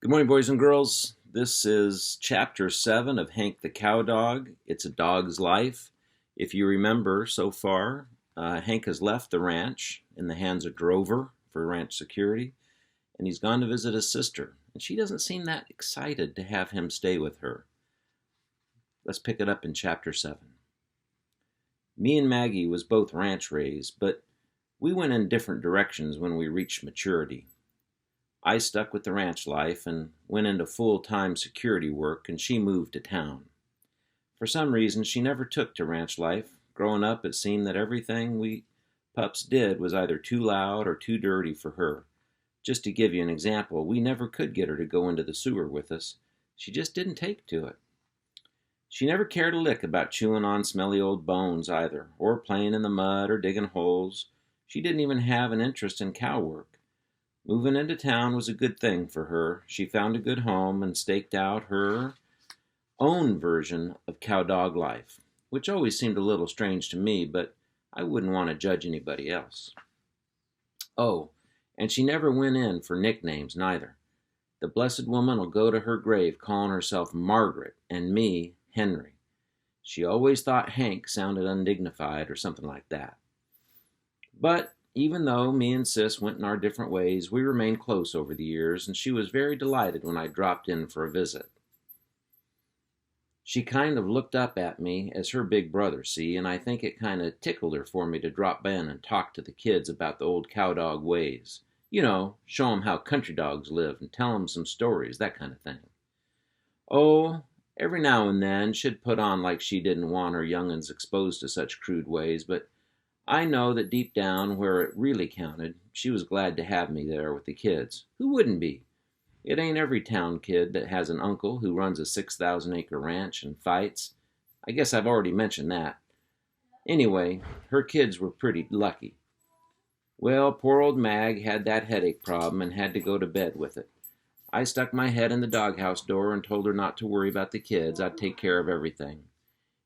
Good morning, boys and girls. This is Chapter 7 of Hank the Cowdog. It's a dog's life. If you remember so far, Hank has left the ranch in the hands of Drover for ranch security, and he's gone to visit his sister, and she doesn't seem that excited to have him stay with her. Let's pick it up in Chapter 7. Me and Maggie was both ranch raised, but we went in different directions when we reached maturity. I stuck with the ranch life and went into full-time security work, and she moved to town. For some reason, she never took to ranch life. Growing up, it seemed that everything we pups did was either too loud or too dirty for her. Just to give you an example, we never could get her to go into the sewer with us. She just didn't take to it. She never cared a lick about chewing on smelly old bones either, or playing in the mud or digging holes. She didn't even have an interest in cow work. Moving into town was a good thing for her. She found a good home and staked out her own version of cowdog life, which always seemed a little strange to me, but I wouldn't want to judge anybody else. Oh, and she never went in for nicknames neither. The blessed woman will go to her grave calling herself Margaret and me Henry. She always thought Hank sounded undignified or something like that. But even though me and Sis went in our different ways, we remained close over the years, and she was very delighted when I dropped in for a visit. She kind of looked up at me as her big brother, see, and I think it kind of tickled her for me to drop in and talk to the kids about the old cowdog ways. You know, show 'em how country dogs live and tell 'em some stories, that kind of thing. Oh, every now and then she'd put on like she didn't want her young'uns exposed to such crude ways, but I know that deep down, where it really counted, she was glad to have me there with the kids. Who wouldn't be? It ain't every town kid that has an uncle who runs a 6,000-acre ranch and fights. I guess I've already mentioned that. Anyway, her kids were pretty lucky. Well, poor old Mag had that headache problem and had to go to bed with it. I stuck my head in the doghouse door and told her not to worry about the kids. I'd take care of everything.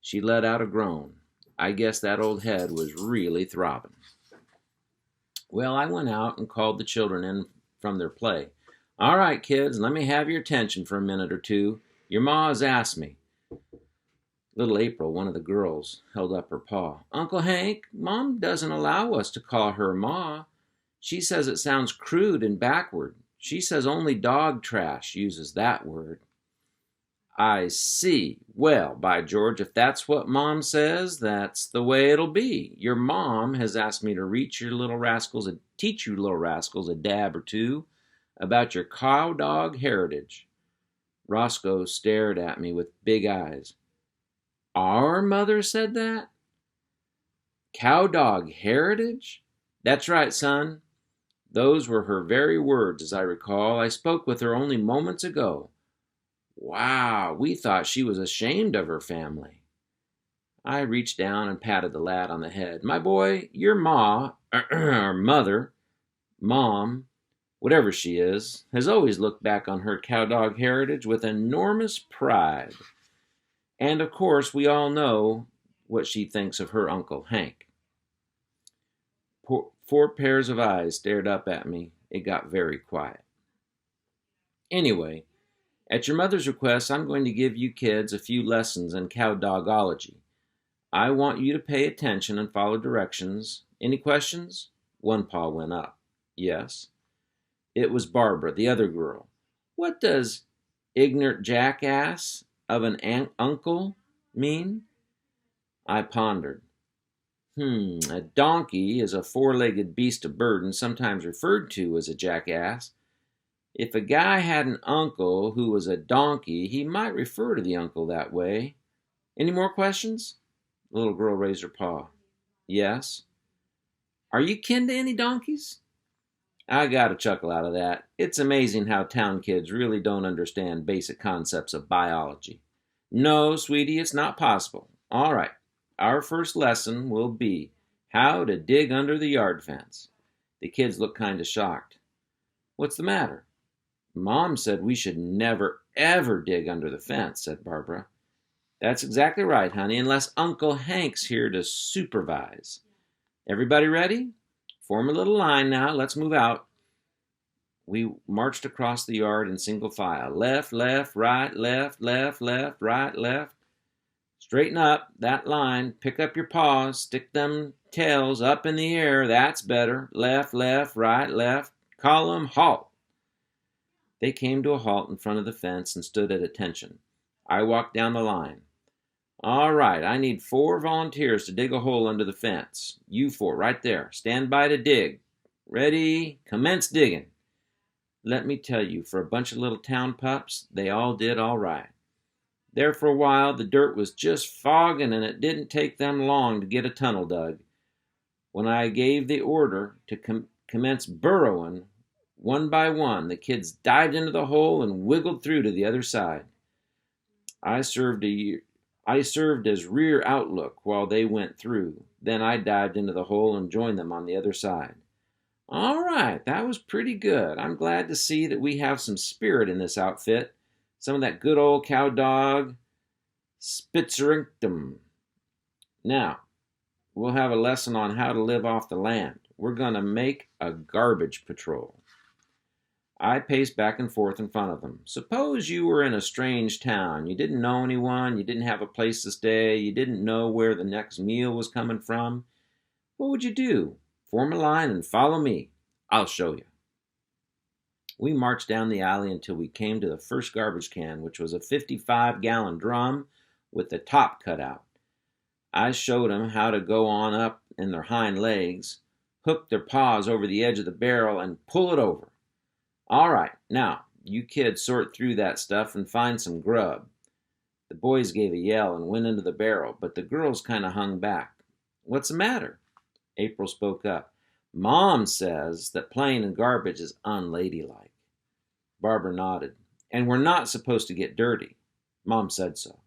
She let out a groan. I guess that old head was really throbbing. Well, I went out and called the children in from their play. All right, kids, let me have your attention for a minute or two. Your ma has asked me. Little April, one of the girls, held up her paw. Uncle Hank, Mom doesn't allow us to call her Ma. She says it sounds crude and backward. She says only dog trash uses that word. I see. Well, by George, if that's what Mom says, that's the way it'll be. Your mom has asked me to teach you little rascals a dab or two about your cowdog heritage. Roscoe stared at me with big eyes. Our mother said that? Cowdog heritage? That's right, son. Those were her very words, as I recall. I spoke with her only moments ago. Wow, we thought she was ashamed of her family. I reached down and patted the lad on the head. My boy, your or mother, Mom, whatever she is, has always looked back on her cowdog heritage with enormous pride. And of course, we all know what she thinks of her Uncle Hank. Four pairs of eyes stared up at me. It got very quiet. Anyway, at your mother's request, I'm going to give you kids a few lessons in cowdogology. I want you to pay attention and follow directions. Any questions? One paw went up. Yes. It was Barbara, the other girl. What does ignorant jackass of an uncle mean? I pondered. A donkey is a four-legged beast of burden, sometimes referred to as a jackass. If a guy had an uncle who was a donkey, he might refer to the uncle that way. Any more questions? The little girl raised her paw. Yes. Are you kin to any donkeys? I got a chuckle out of that. It's amazing how town kids really don't understand basic concepts of biology. No, sweetie, it's not possible. All right. Our first lesson will be how to dig under the yard fence. The kids looked kind of shocked. What's the matter? Mom said we should never, ever dig under the fence, said Barbara. That's exactly right, honey, unless Uncle Hank's here to supervise. Everybody ready? Form a little line now. Let's move out. We marched across the yard in single file. Left, left, right, left, left, left, right, left. Straighten up, that line. Pick up your paws. Stick them tails up in the air. That's better. Left, left, right, left. Column, halt. They came to a halt in front of the fence and stood at attention. I walked down the line. All right, I need 4 volunteers to dig a hole under the fence. You 4, right there. Stand by to dig. Ready? Commence digging. Let me tell you, for a bunch of little town pups, they all did all right. There for a while, the dirt was just fogging, and it didn't take them long to get a tunnel dug. When I gave the order to commence burrowing, one by one, the kids dived into the hole and wiggled through to the other side. I served as rear outlook while they went through. Then I dived into the hole and joined them on the other side. All right, that was pretty good. I'm glad to see that we have some spirit in this outfit. Some of that good old Cowdog Spitzerinctum. Now, we'll have a lesson on how to live off the land. We're going to make a garbage patrol. I paced back and forth in front of them. Suppose you were in a strange town. You didn't know anyone. You didn't have a place to stay. You didn't know where the next meal was coming from. What would you do? Form a line and follow me. I'll show you. We marched down the alley until we came to the first garbage can, which was a 55-gallon drum with the top cut out. I showed them how to go on up in their hind legs, hook their paws over the edge of the barrel, and pull it over. All right, now, you kids sort through that stuff and find some grub. The boys gave a yell and went into the barrel, but the girls kind of hung back. What's the matter? April spoke up. Mom says that playing in garbage is unladylike. Barbara nodded. And we're not supposed to get dirty. Mom said so.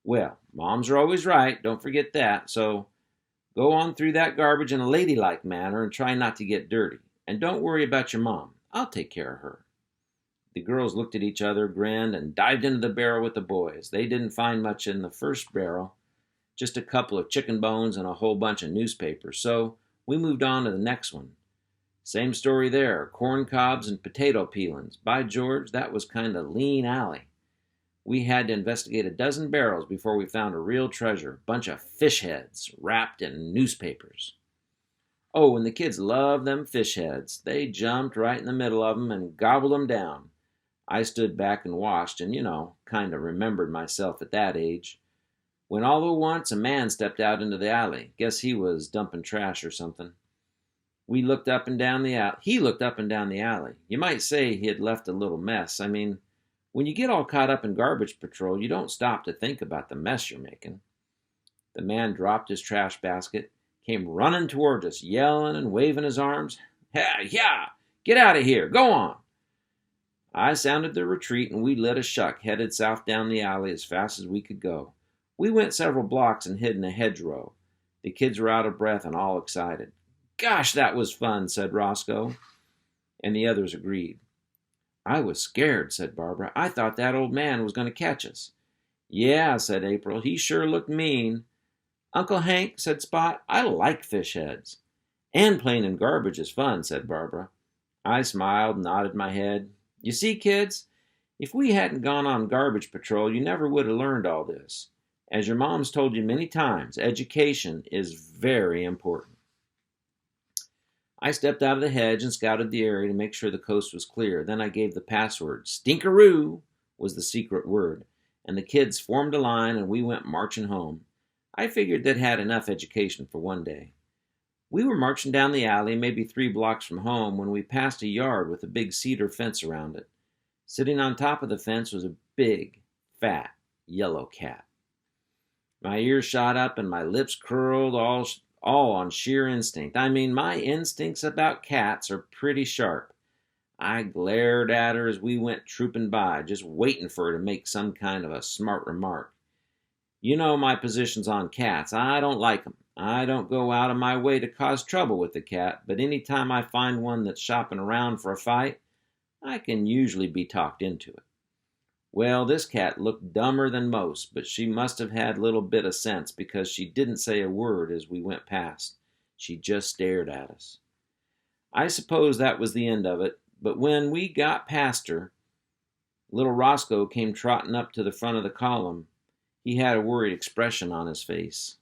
Well, moms are always right, don't forget that, so go on through that garbage in a ladylike manner and try not to get dirty. And don't worry about your mom. I'll take care of her. The girls looked at each other, grinned, and dived into the barrel with the boys. They didn't find much in the first barrel, just a couple of chicken bones and a whole bunch of newspapers, so we moved on to the next one. Same story there, corn cobs and potato peelings. By George, that was kind of lean alley. We had to investigate a dozen barrels before we found a real treasure, a bunch of fish heads wrapped in newspapers. Oh, and the kids loved them fish heads. They jumped right in the middle of them and gobbled them down. I stood back and watched and, kind of remembered myself at that age. When all at once a man stepped out into the alley. Guess he was dumping trash or something. We looked up and down the alley. He looked up and down the alley. You might say he had left a little mess. I mean, when you get all caught up in garbage patrol, you don't stop to think about the mess you're making. The man dropped his trash basket, came running toward us, yelling and waving his arms. Yeah, get out of here, go on. I sounded the retreat and we lit a shuck, headed south down the alley as fast as we could go. We went several blocks and hid in a hedgerow. The kids were out of breath and all excited. Gosh, that was fun, said Roscoe, and the others agreed. I was scared, said Barbara. I thought that old man was going to catch us. Yeah, said April, he sure looked mean. Uncle Hank, said Spot, I like fish heads. And playing in garbage is fun, said Barbara. I smiled and nodded my head. You see, kids, if we hadn't gone on garbage patrol, you never would have learned all this. As your mom's told you many times, education is very important. I stepped out of the hedge and scouted the area to make sure the coast was clear. Then I gave the password. Stinkaroo was the secret word, and the kids formed a line and we went marching home. I figured they'd had enough education for one day. We were marching down the alley, maybe 3 blocks from home, when we passed a yard with a big cedar fence around it. Sitting on top of the fence was a big, fat, yellow cat. My ears shot up and my lips curled, all on sheer instinct. I mean, my instincts about cats are pretty sharp. I glared at her as we went trooping by, just waiting for her to make some kind of a smart remark. You know my positions on cats. I don't like them. I don't go out of my way to cause trouble with the cat, but any time I find one that's shopping around for a fight, I can usually be talked into it. Well, this cat looked dumber than most, but she must have had a little bit of sense because she didn't say a word as we went past. She just stared at us. I suppose that was the end of it, But when we got past her, little Roscoe came trotting up to the front of the column. He had a worried expression on his face.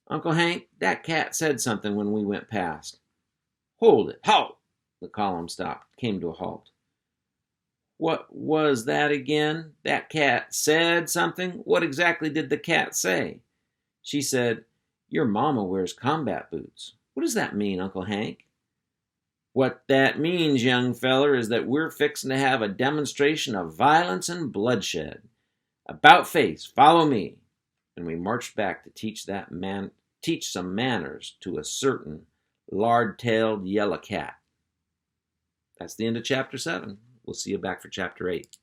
"Uncle Hank, that cat said something when we went past." "Hold it! Halt!" The column stopped, came to a halt. "What was that again? That cat said something? What exactly did the cat say?" "She said, 'Your mama wears combat boots.'" "What does that mean, Uncle Hank?" "What that means, young feller, is that we're fixin' to have a demonstration of violence and bloodshed. About face, follow me." And we marched back to teach some manners to a certain lard-tailed yellow cat. That's the end of chapter 7. We'll see you back for chapter 8.